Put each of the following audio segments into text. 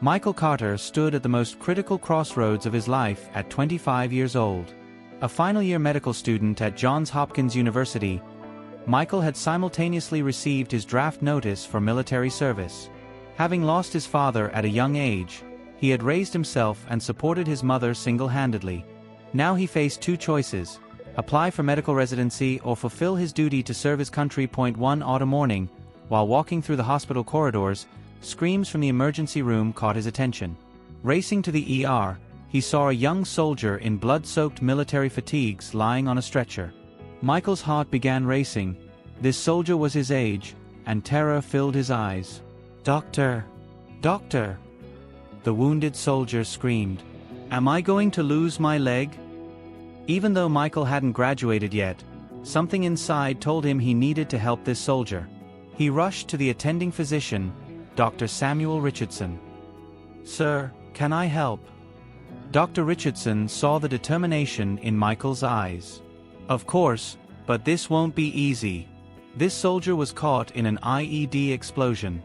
Michael Carter stood at the most critical crossroads of his life at 25 years old. A final-year medical student at Johns Hopkins University, Michael had simultaneously received his draft notice for military service. Having lost his father at a young age, he had raised himself and supported his mother single-handedly. Now he faced two choices: apply for medical residency or fulfill his duty to serve his country. One autumn morning, while walking through the hospital corridors, screams from the emergency room caught his attention. Racing to the ER, he saw a young soldier in blood-soaked military fatigues lying on a stretcher. Michael's heart began racing. This soldier was his age, and terror filled his eyes. "Doctor! Doctor!" the wounded soldier screamed. "Am I going to lose my leg?" Even though Michael hadn't graduated yet, something inside told him he needed to help this soldier. He rushed to the attending physician, Dr. Samuel Richardson. "Sir, can I help?" Dr. Richardson saw the determination in Michael's eyes. "Of course, but this won't be easy. This soldier was caught in an IED explosion."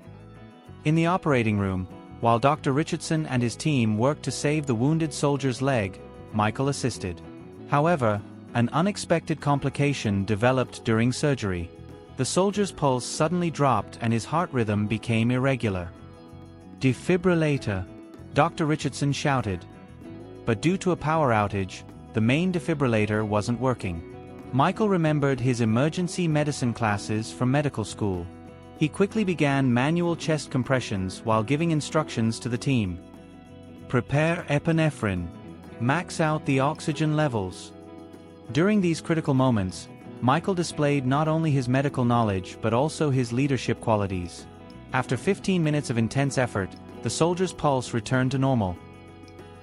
In the operating room, while Dr. Richardson and his team worked to save the wounded soldier's leg, Michael assisted. However, an unexpected complication developed during surgery. The soldier's pulse suddenly dropped and his heart rhythm became irregular. "Defibrillator!" Dr. Richardson shouted. But due to a power outage, the main defibrillator wasn't working. Michael remembered his emergency medicine classes from medical school. He quickly began manual chest compressions while giving instructions to the team. "Prepare epinephrine. Max out the oxygen levels." During these critical moments, Michael displayed not only his medical knowledge but also his leadership qualities. After 15 minutes of intense effort, the soldier's pulse returned to normal.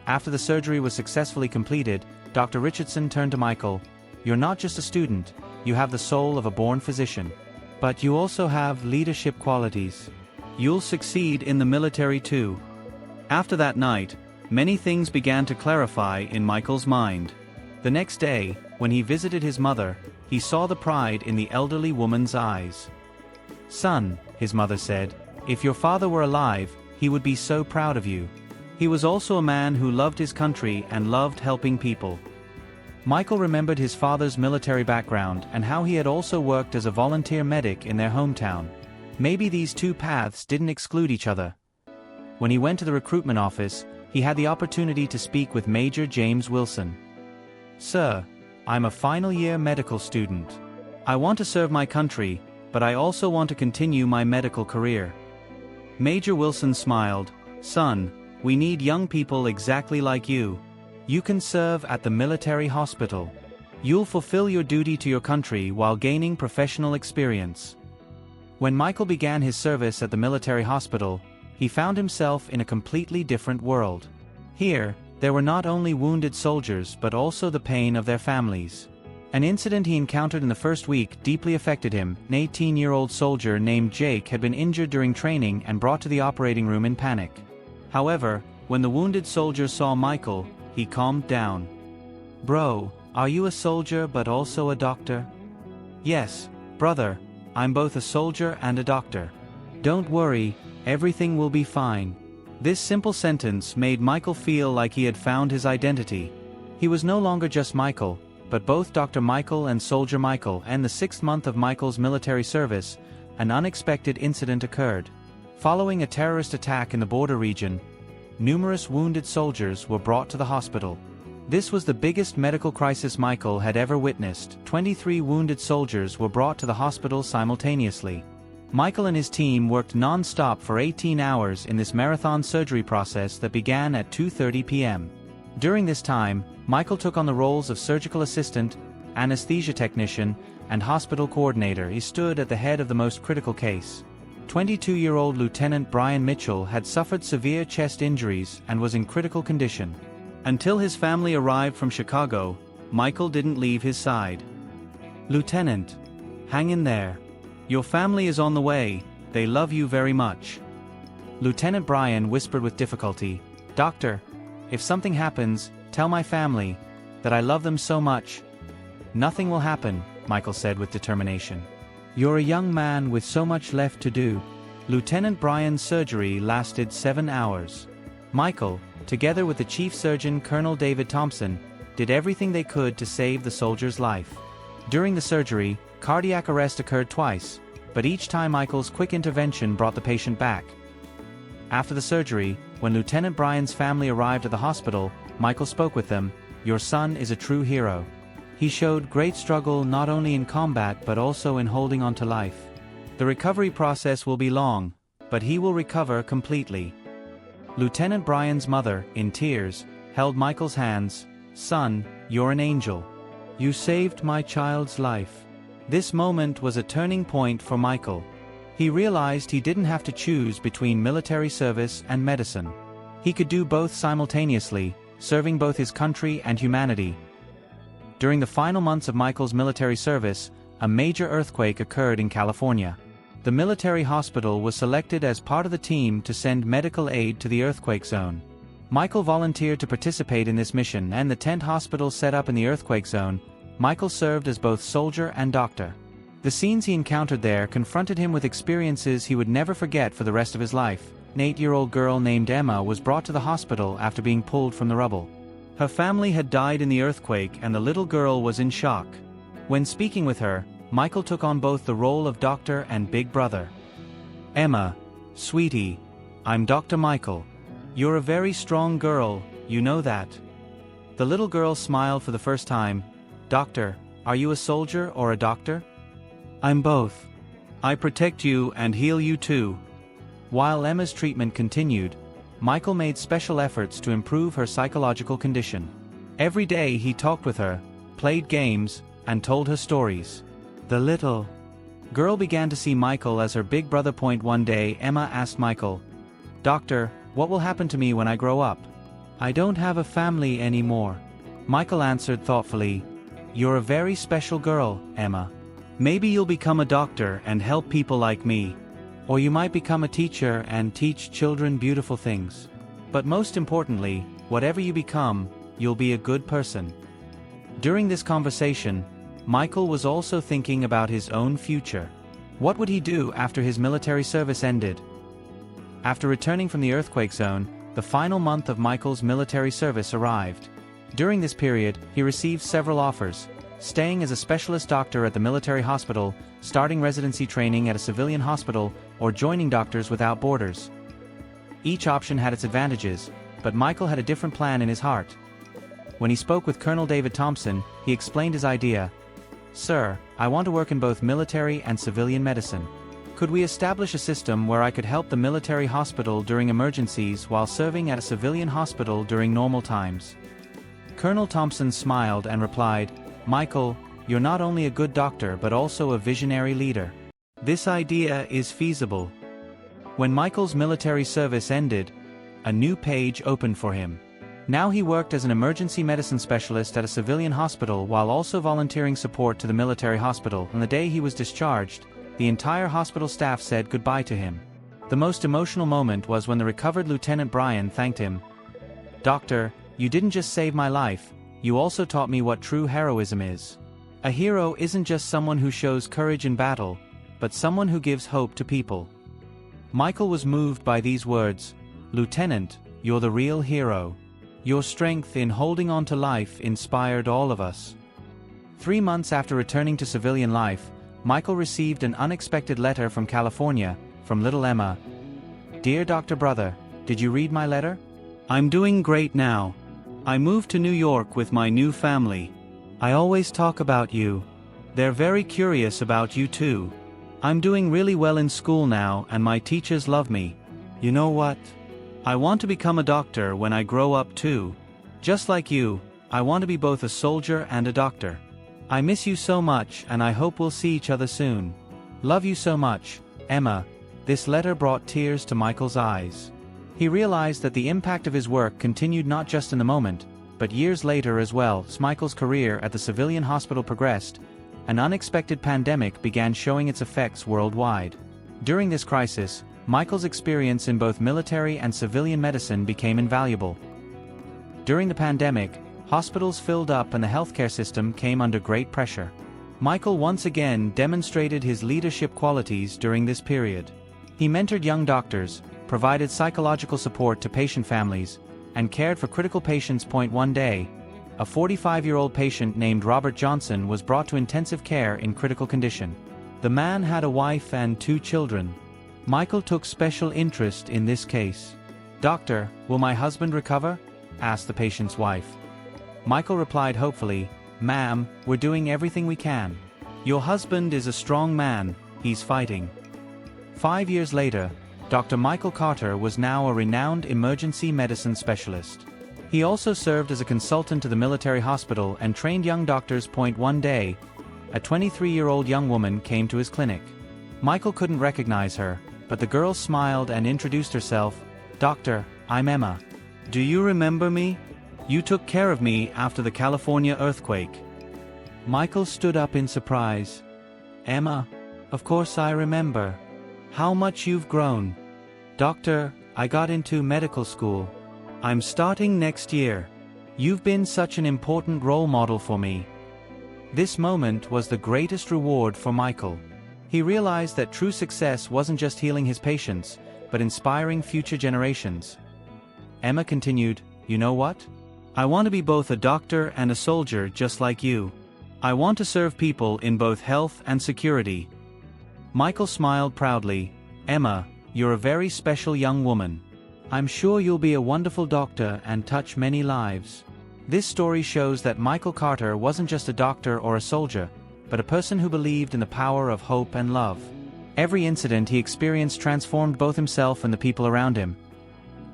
After the surgery was successfully completed, Dr. Richardson turned to Michael. "You're not just a student, you have the soul of a born physician. But you also have leadership qualities. You'll succeed in the military too." After that night, many things began to clarify in Michael's mind. The next day, when he visited his mother, he saw the pride in the elderly woman's eyes. "Son," his mother said, "if your father were alive, he would be so proud of you. He was also a man who loved his country and loved helping people." Michael remembered his father's military background and how he had also worked as a volunteer medic in their hometown. Maybe these two paths didn't exclude each other. When he went to the recruitment office, he had the opportunity to speak with Major James Wilson. "Sir, I'm a final-year medical student. I want to serve my country, but I also want to continue my medical career." Major Wilson smiled. "Son, we need young people exactly like you. You can serve at the military hospital. You'll fulfill your duty to your country while gaining professional experience." When Michael began his service at the military hospital, he found himself in a completely different world. Here, there were not only wounded soldiers but also the pain of their families. An incident he encountered in the first week deeply affected him. An 18-year-old soldier named Jake had been injured during training and brought to the operating room in panic. However, when the wounded soldier saw Michael, he calmed down. "Bro, are you a soldier but also a doctor?" "Yes, brother, I'm both a soldier and a doctor. Don't worry, everything will be fine." This simple sentence made Michael feel like he had found his identity. He was no longer just Michael, but both Dr. Michael and Soldier Michael. And the 6th month of Michael's military service, an unexpected incident occurred. Following a terrorist attack in the border region, numerous wounded soldiers were brought to the hospital. This was the biggest medical crisis Michael had ever witnessed. 23 wounded soldiers were brought to the hospital simultaneously. Michael and his team worked non-stop for 18 hours in this marathon surgery process that began at 2:30 p.m. During this time, Michael took on the roles of surgical assistant, anesthesia technician, and hospital coordinator. He stood at the head of the most critical case. 22-year-old Lieutenant Brian Mitchell had suffered severe chest injuries and was in critical condition. Until his family arrived from Chicago, Michael didn't leave his side. "Lieutenant, hang in there. Your family is on the way, they love you very much." Lieutenant Brian whispered with difficulty, "Doctor, if something happens, tell my family that I love them so much." "Nothing will happen," Michael said with determination. "You're a young man with so much left to do." Lieutenant Brian's surgery lasted 7 hours. Michael, together with the chief surgeon Colonel David Thompson, did everything they could to save the soldier's life. During the surgery, cardiac arrest occurred twice, but each time Michael's quick intervention brought the patient back. After the surgery, when Lieutenant Bryan's family arrived at the hospital, Michael spoke with them. "Your son is a true hero. He showed great struggle not only in combat but also in holding on to life. The recovery process will be long, but he will recover completely." Lieutenant Bryan's mother, in tears, held Michael's hands. "Son, you're an angel. You saved my child's life." This moment was a turning point for Michael. He realized he didn't have to choose between military service and medicine. He could do both simultaneously, serving both his country and humanity. During the final months of Michael's military service, a major earthquake occurred in California. The military hospital was selected as part of the team to send medical aid to the earthquake zone. Michael volunteered to participate in this mission, and the tent hospital set up in the earthquake zone. Michael served as both soldier and doctor. The scenes he encountered there confronted him with experiences he would never forget for the rest of his life. An 8-year-old girl named Emma was brought to the hospital after being pulled from the rubble. Her family had died in the earthquake and the little girl was in shock. When speaking with her, Michael took on both the role of doctor and big brother. "Emma, sweetie, I'm Dr. Michael. You're a very strong girl, you know that." The little girl smiled for the first time. "Doctor, are you a soldier or a doctor?" "I'm both. I protect you and heal you too." While Emma's treatment continued, Michael made special efforts to improve her psychological condition. Every day he talked with her, played games, and told her stories. The little girl began to see Michael as her big brother. One day Emma asked Michael, "Doctor, what will happen to me when I grow up?" "I don't have a family anymore." Michael answered thoughtfully, "You're a very special girl, Emma. Maybe you'll become a doctor and help people like me. Or you might become a teacher and teach children beautiful things. But most importantly, whatever you become, you'll be a good person." During this conversation, Michael was also thinking about his own future. What would he do after his military service ended? After returning from the earthquake zone, the final month of Michael's military service arrived. During this period, he received several offers: staying as a specialist doctor at the military hospital, starting residency training at a civilian hospital, or joining Doctors Without Borders. Each option had its advantages, but Michael had a different plan in his heart. When he spoke with Colonel David Thompson, he explained his idea. "Sir, I want to work in both military and civilian medicine. Could we establish a system where I could help the military hospital during emergencies while serving at a civilian hospital during normal times?" Colonel Thompson smiled and replied, "Michael, you're not only a good doctor but also a visionary leader. This idea is feasible." When Michael's military service ended, a new page opened for him. Now he worked as an emergency medicine specialist at a civilian hospital while also volunteering support to the military hospital. On the day he was discharged, the entire hospital staff said goodbye to him. The most emotional moment was when the recovered Lieutenant Bryan thanked him. "Doctor, you didn't just save my life, you also taught me what true heroism is. A hero isn't just someone who shows courage in battle, but someone who gives hope to people." Michael was moved by these words. "Lieutenant, you're the real hero. Your strength in holding on to life inspired all of us." 3 months after returning to civilian life, Michael received an unexpected letter from California, from little Emma. "Dear Dr. Brother, did you read my letter? I'm doing great now. I moved to New York with my new family. I always talk about you. They're very curious about you too. I'm doing really well in school now and my teachers love me. You know what? I want to become a doctor when I grow up too. Just like you, I want to be both a soldier and a doctor. I miss you so much and I hope we'll see each other soon. Love you so much, Emma." This letter brought tears to Michael's eyes. He realized that the impact of his work continued not just in the moment, but years later as well. As Michael's career at the civilian hospital progressed, an unexpected pandemic began showing its effects worldwide. During this crisis, Michael's experience in both military and civilian medicine became invaluable. During the pandemic, hospitals filled up and the healthcare system came under great pressure. Michael once again demonstrated his leadership qualities during this period. He mentored young doctors, provided psychological support to patient families, and cared for critical patients. One day, a 45-year-old patient named Robert Johnson was brought to intensive care in critical condition. The man had a wife and 2 children. Michael took special interest in this case. "Doctor, will my husband recover?" asked the patient's wife. Michael replied hopefully, "Ma'am, we're doing everything we can. Your husband is a strong man, he's fighting." 5 years later, Dr. Michael Carter was now a renowned emergency medicine specialist. He also served as a consultant to the military hospital and trained young doctors. One day, a 23-year-old young woman came to his clinic. Michael couldn't recognize her, but the girl smiled and introduced herself. "Doctor, I'm Emma. Do you remember me? You took care of me after the California earthquake." Michael stood up in surprise. "Emma? Of course I remember. How much you've grown." "Doctor, I got into medical school. I'm starting next year. You've been such an important role model for me." This moment was the greatest reward for Michael. He realized that true success wasn't just healing his patients, but inspiring future generations. Emma continued, "You know what? I want to be both a doctor and a soldier just like you. I want to serve people in both health and security." Michael smiled proudly. "Emma, you're a very special young woman. I'm sure you'll be a wonderful doctor and touch many lives." This story shows that Michael Carter wasn't just a doctor or a soldier, but a person who believed in the power of hope and love. Every incident he experienced transformed both himself and the people around him.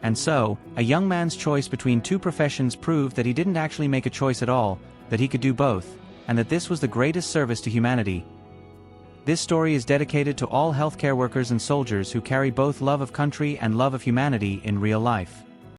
And so, a young man's choice between 2 professions proved that he didn't actually make a choice at all, that he could do both, and that this was the greatest service to humanity. This story is dedicated to all healthcare workers and soldiers who carry both love of country and love of humanity in real life.